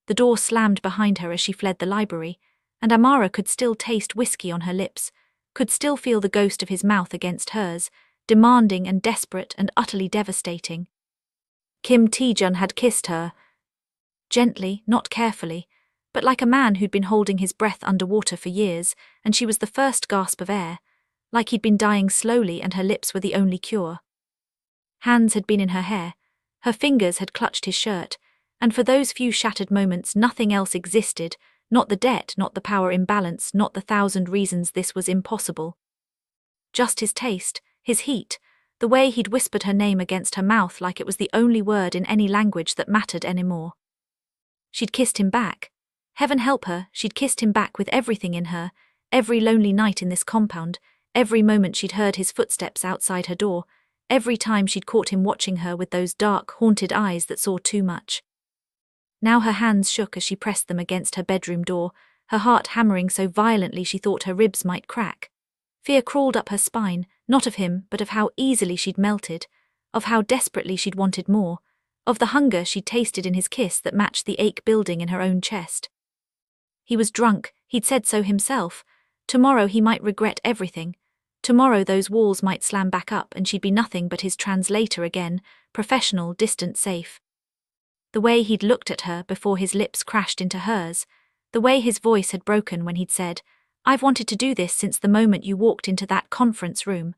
The door slammed behind her as she fled the library, and Amara could still taste whiskey on her lips, could still feel the ghost of his mouth against hers, demanding and desperate and utterly devastating. Kim Taejun had kissed her. Gently, not carefully, but like a man who'd been holding his breath underwater for years, and she was the first gasp of air, like he'd been dying slowly and her lips were the only cure. Hands had been in her hair, her fingers had clutched his shirt, and for those few shattered moments nothing else existed, not the debt, not the power imbalance, not the 1,000 reasons this was impossible. Just his taste, his heat, the way he'd whispered her name against her mouth like it was the only word in any language that mattered anymore. She'd kissed him back. Heaven help her, she'd kissed him back with everything in her, every lonely night in this compound, every moment she'd heard his footsteps outside her door, every time she'd caught him watching her with those dark, haunted eyes that saw too much. Now her hands shook as she pressed them against her bedroom door, her heart hammering so violently she thought her ribs might crack. Fear crawled up her spine, not of him, but of how easily she'd melted, of how desperately she'd wanted more, of the hunger she'd tasted in his kiss that matched the ache building in her own chest. He was drunk, he'd said so himself. Tomorrow he might regret everything. Tomorrow those walls might slam back up and she'd be nothing but his translator again, professional, distant, safe. The way he'd looked at her before his lips crashed into hers, the way his voice had broken when he'd said, "I've wanted to do this since the moment you walked into that conference room."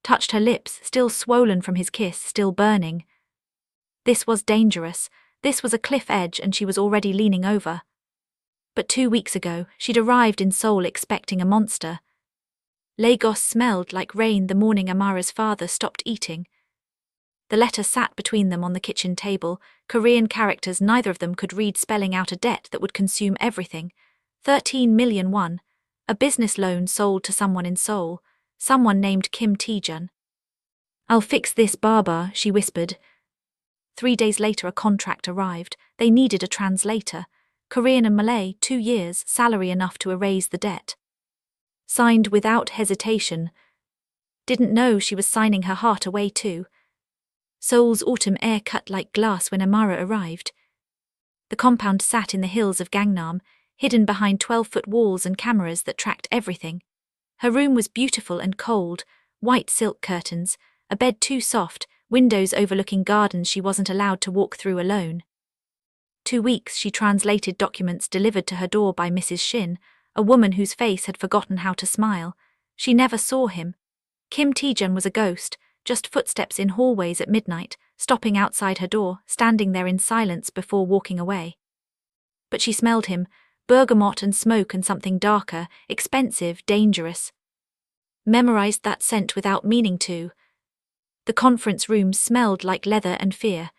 Touched her lips, still swollen from his kiss, still burning. This was dangerous, this was a cliff edge and she was already leaning over. But 2 weeks ago, she'd arrived in Seoul expecting a monster. Lagos smelled like rain the morning Amara's father stopped eating. The letter sat between them on the kitchen table, Korean characters neither of them could read spelling out a debt that would consume everything. 13 million won, a business loan sold to someone in Seoul, someone named Kim Taejun. "I'll fix this, Baba," she whispered. 3 days later a contract arrived. They needed a translator. Korean and Malay, 2 years, salary enough to erase the debt. Signed without hesitation. Didn't know she was signing her heart away too. Seoul's autumn air cut like glass when Amara arrived. The compound sat in the hills of Gangnam, hidden behind 12-foot walls and cameras that tracked everything. Her room was beautiful and cold, white silk curtains, a bed too soft, windows overlooking gardens she wasn't allowed to walk through alone. 2 weeks she translated documents delivered to her door by Mrs. Shin, a woman whose face had forgotten how to smile. She never saw him. Kim Taejun was a ghost, just footsteps in hallways at midnight, stopping outside her door, standing there in silence before walking away. But she smelled him, bergamot and smoke and something darker, expensive, dangerous. Memorized that scent without meaning to. The conference room smelled like leather and fear.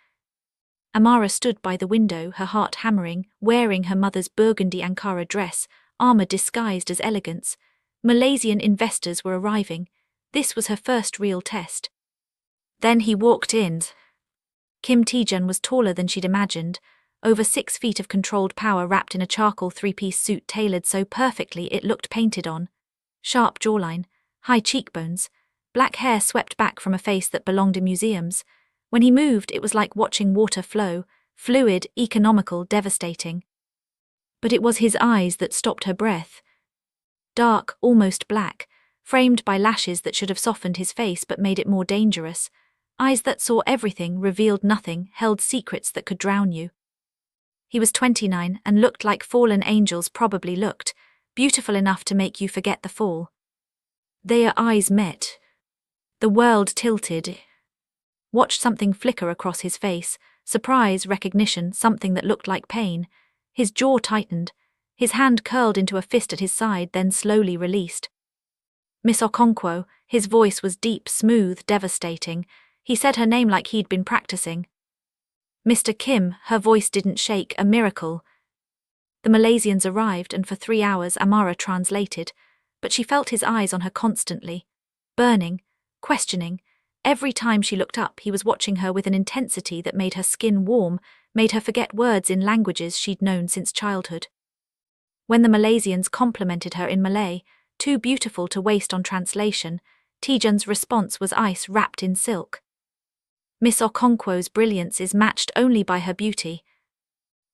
Amara stood by the window, her heart hammering, wearing her mother's burgundy Ankara dress, armor disguised as elegance. Malaysian investors were arriving. This was her first real test. Then he walked in. Kim Taejun was taller than she'd imagined, over 6 feet of controlled power wrapped in a charcoal 3-piece suit tailored so perfectly it looked painted on. Sharp jawline, high cheekbones, black hair swept back from a face that belonged in museums. When he moved, it was like watching water flow, fluid, economical, devastating. But it was his eyes that stopped her breath. Dark, almost black, framed by lashes that should have softened his face but made it more dangerous. Eyes that saw everything, revealed nothing, held secrets that could drown you. He was 29 and looked like fallen angels probably looked, beautiful enough to make you forget the fall. Their eyes met. The world tilted. Watched something flicker across his face, surprise, recognition, something that looked like pain. His jaw tightened, his hand curled into a fist at his side, then slowly released. Miss Okonkwo, his voice was deep, smooth, devastating. He said her name like he'd been practicing. Mr. Kim, her voice didn't shake, a miracle. The Malaysians arrived and for 3 hours Amara translated, but she felt his eyes on her constantly, burning, questioning. Every time she looked up, he was watching her with an intensity that made her skin warm, made her forget words in languages she'd known since childhood. When the Malaysians complimented her in Malay, too beautiful to waste on translation, Taejun's response was ice wrapped in silk. Miss Okonkwo's brilliance is matched only by her beauty.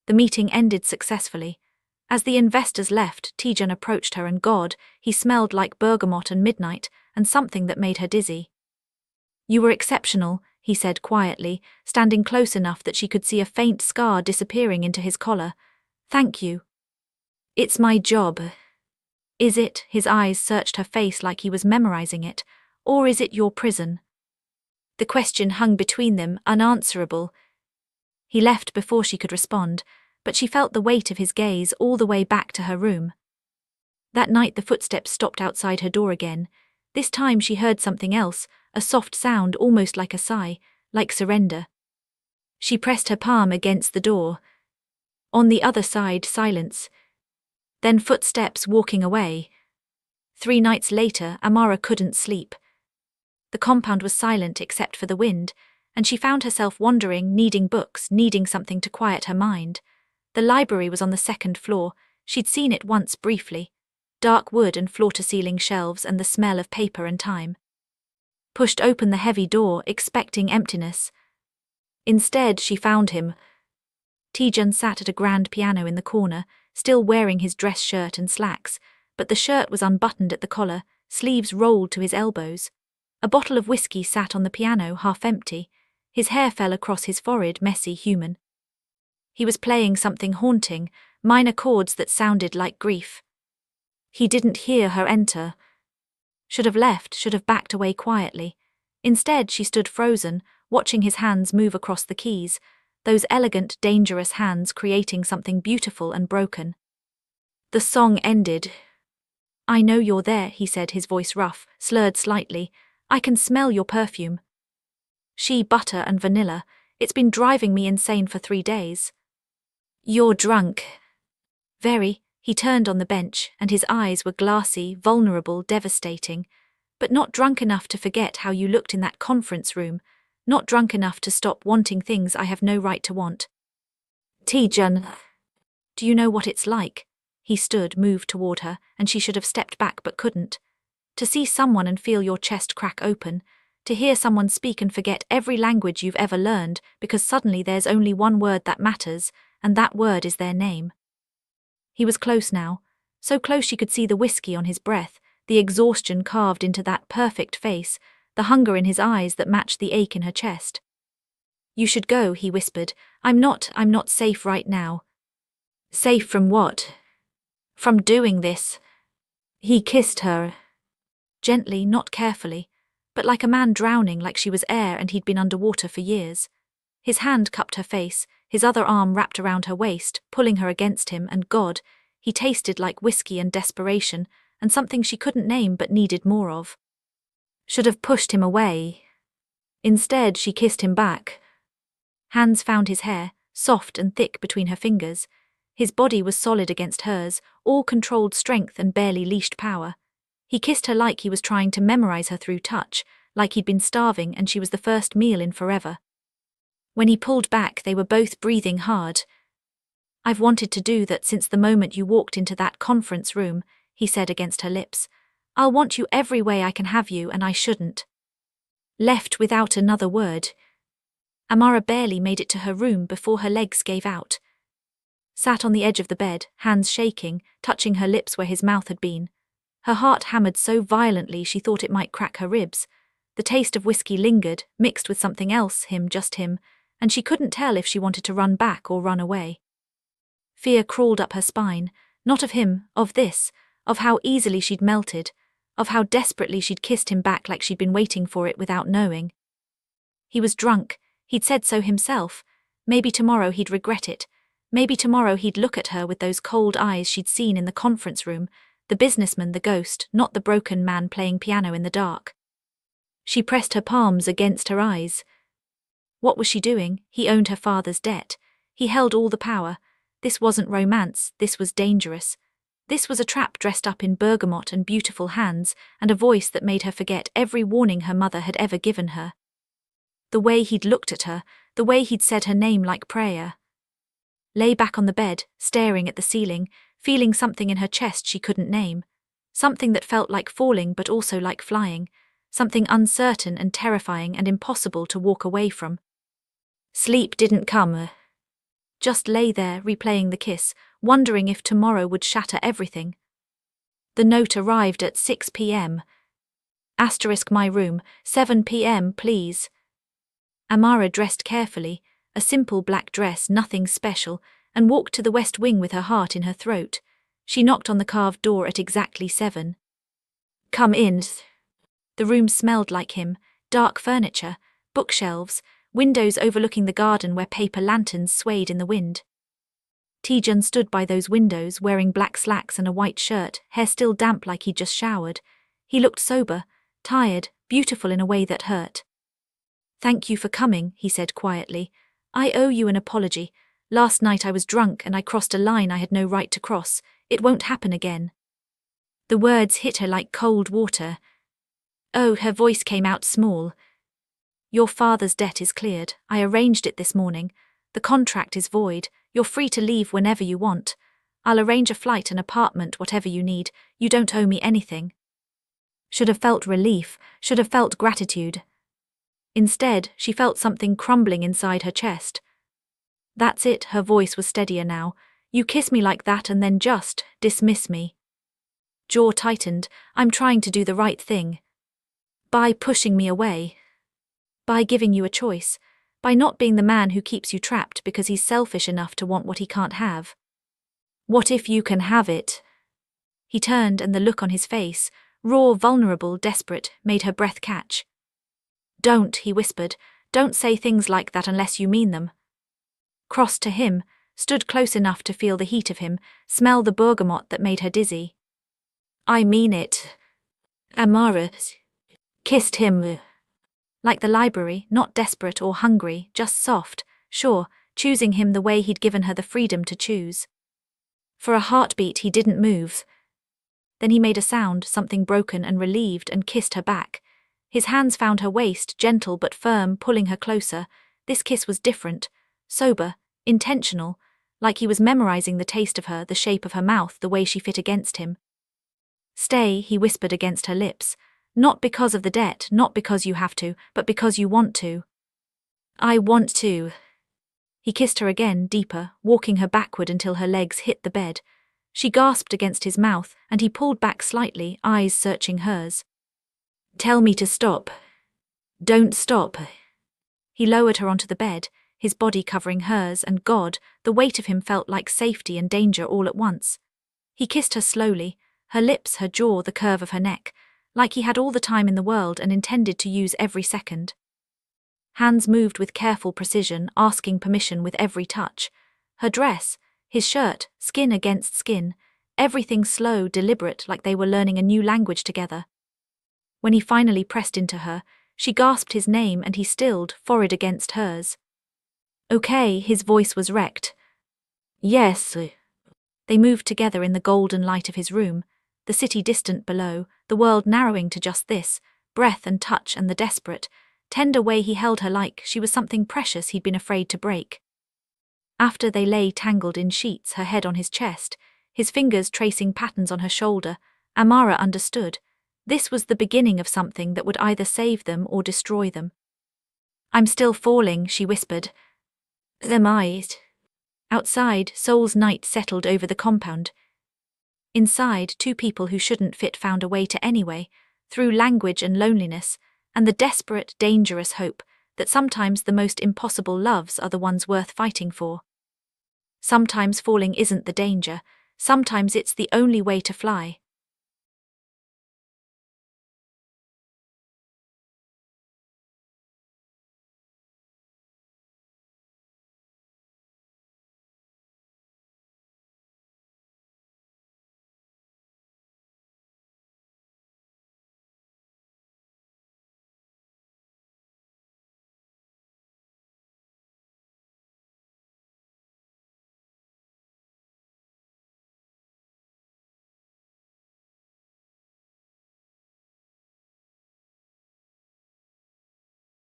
The meeting ended successfully. As the investors left, Taejun approached her and God, he smelled like bergamot and midnight, and something that made her dizzy. "You were exceptional," he said quietly, standing close enough that she could see a faint scar disappearing into his collar. "Thank you." "It's my job." "Is it?" His eyes searched her face like he was memorizing it. "Or is it your prison?" The question hung between them, unanswerable. He left before she could respond, but she felt the weight of his gaze all the way back to her room. That night the footsteps stopped outside her door again. This time she heard something else, a soft sound almost like a sigh, like surrender. She pressed her palm against the door. On the other side, silence. Then footsteps walking away. 3 nights later, Amara couldn't sleep. The compound was silent except for the wind, and she found herself wandering, needing books, needing something to quiet her mind. The library was on the 2nd floor. She'd seen it once briefly. Dark wood and floor-to-ceiling shelves and the smell of paper and time. Pushed open the heavy door, expecting emptiness. Instead, she found him. Taejun sat at a grand piano in the corner, still wearing his dress shirt and slacks, but the shirt was unbuttoned at the collar, sleeves rolled to his elbows. A bottle of whiskey sat on the piano, half empty. His hair fell across his forehead, messy, human. He was playing something haunting, minor chords that sounded like grief. He didn't hear her enter. Should have left, should have backed away quietly. Instead, she stood frozen, watching his hands move across the keys, those elegant, dangerous hands creating something beautiful and broken. The song ended. "I know you're there," he said, his voice rough, slurred slightly. "I can smell your perfume. Shea butter and vanilla. It's been driving me insane for 3 days. You're drunk." "Very." He turned on the bench, and his eyes were glassy, vulnerable, devastating. "But not drunk enough to forget how you looked in that conference room. Not drunk enough to stop wanting things I have no right to want." "Taejun, do you know what it's like?" He stood, moved toward her, and she should have stepped back but couldn't. To see someone and feel your chest crack open. To hear someone speak and forget every language you've ever learned because suddenly there's only one word that matters, and that word is their name. He was close now, so close she could see the whiskey on his breath, the exhaustion carved into that perfect face, the hunger in his eyes that matched the ache in her chest. "You should go," he whispered. I'm not safe right now." "Safe from what?" "From doing this." He kissed her. Gently, not carefully, but like a man drowning, like she was air and he'd been underwater for years. His hand cupped her face, his other arm wrapped around her waist, pulling her against him, and God, he tasted like whiskey and desperation, and something she couldn't name but needed more of. Should have pushed him away. Instead, she kissed him back. Hands found his hair, soft and thick between her fingers. His body was solid against hers, all controlled strength and barely leashed power. He kissed her like he was trying to memorize her through touch, like he'd been starving and she was the first meal in forever. When he pulled back, they were both breathing hard. "I've wanted to do that since the moment you walked into that conference room," he said against her lips. "I'll want you every way I can have you, and I shouldn't." Left without another word. Amara barely made it to her room before her legs gave out. Sat on the edge of the bed, hands shaking, touching her lips where his mouth had been. Her heart hammered so violently she thought it might crack her ribs. The taste of whiskey lingered, mixed with something else, just him, and she couldn't tell if she wanted to run back or run away. Fear crawled up her spine, not of him, of this, of how easily she'd melted, of how desperately she'd kissed him back like she'd been waiting for it without knowing. He was drunk, he'd said so himself. Maybe tomorrow he'd regret it. Maybe tomorrow he'd look at her with those cold eyes she'd seen in the conference room, the businessman, the ghost, not the broken man playing piano in the dark. She pressed her palms against her eyes. What was she doing? He owned her father's debt. He held all the power. This wasn't romance, this was dangerous. This was a trap dressed up in bergamot and beautiful hands, and a voice that made her forget every warning her mother had ever given her. The way he'd looked at her, the way he'd said her name like prayer. Lay back on the bed, staring at the ceiling, feeling something in her chest she couldn't name. Something that felt like falling but also like flying. Something uncertain and terrifying and impossible to walk away from. Sleep didn't come. just lay there replaying the kiss, wondering if tomorrow would shatter everything. The note arrived at 6 p.m. * my room, 7 p.m. please. Amara dressed carefully, a simple black dress, nothing special, and walked to the west wing with her heart in her throat. She knocked on the carved door at exactly 7. Come in. The room smelled like him, dark furniture, bookshelves, windows overlooking the garden where paper lanterns swayed in the wind. Taejun stood by those windows wearing black slacks and a white shirt, hair still damp like he'd just showered. He looked sober, tired, beautiful in a way that hurt. Thank you for coming, he said quietly. I owe you an apology. Last night I was drunk and I crossed a line I had no right to cross. It won't happen again. The words hit her like cold water. Oh, her voice came out small. Your father's debt is cleared. I arranged it this morning. The contract is void. You're free to leave whenever you want. I'll arrange a flight, an apartment, whatever you need. You don't owe me anything. Should have felt relief, should have felt gratitude. Instead, she felt something crumbling inside her chest. That's it, her voice was steadier now. You kiss me like that and then just dismiss me. Jaw tightened. I'm trying to do the right thing. By pushing me away. By giving you a choice. By not being the man who keeps you trapped because he's selfish enough to want what he can't have. What if you can have it? He turned and the look on his face, raw, vulnerable, desperate, made her breath catch. Don't, he whispered. Don't say things like that unless you mean them. Crossed to him, stood close enough to feel the heat of him, smell the bergamot that made her dizzy. I mean it. Amara kissed him. Like the library, not desperate or hungry, just soft, sure, choosing him the way he'd given her the freedom to choose. For a heartbeat he didn't move. Then he made a sound, something broken and relieved, and kissed her back. His hands found her waist, gentle but firm, pulling her closer. This kiss was different, sober, intentional, like he was memorizing the taste of her, the shape of her mouth, the way she fit against him. Stay, he whispered against her lips. Not because of the debt, not because you have to, but because you want to. I want to. He kissed her again, deeper, walking her backward until her legs hit the bed. She gasped against his mouth, and he pulled back slightly, eyes searching hers. Tell me to stop. Don't stop. He lowered her onto the bed, his body covering hers, and God, the weight of him felt like safety and danger all at once. He kissed her slowly, her lips, her jaw, the curve of her neck, like he had all the time in the world and intended to use every second. Hands moved with careful precision, asking permission with every touch. Her dress, his shirt, skin against skin, everything slow, deliberate, like they were learning a new language together. When he finally pressed into her, she gasped his name and he stilled, forehead against hers. Okay, his voice was wrecked. Yes. They moved together in the golden light of his room, the city distant below, the world narrowing to just this, breath and touch and the desperate, tender way he held her like she was something precious he'd been afraid to break. After they lay tangled in sheets, her head on his chest, his fingers tracing patterns on her shoulder, Amara understood. This was the beginning of something that would either save them or destroy them. I'm still falling, she whispered. Am I? Outside, Seoul's night settled over the compound. Inside, two people who shouldn't fit found a way to anyway, through language and loneliness, and the desperate, dangerous hope that sometimes the most impossible loves are the ones worth fighting for. Sometimes falling isn't the danger, sometimes it's the only way to fly.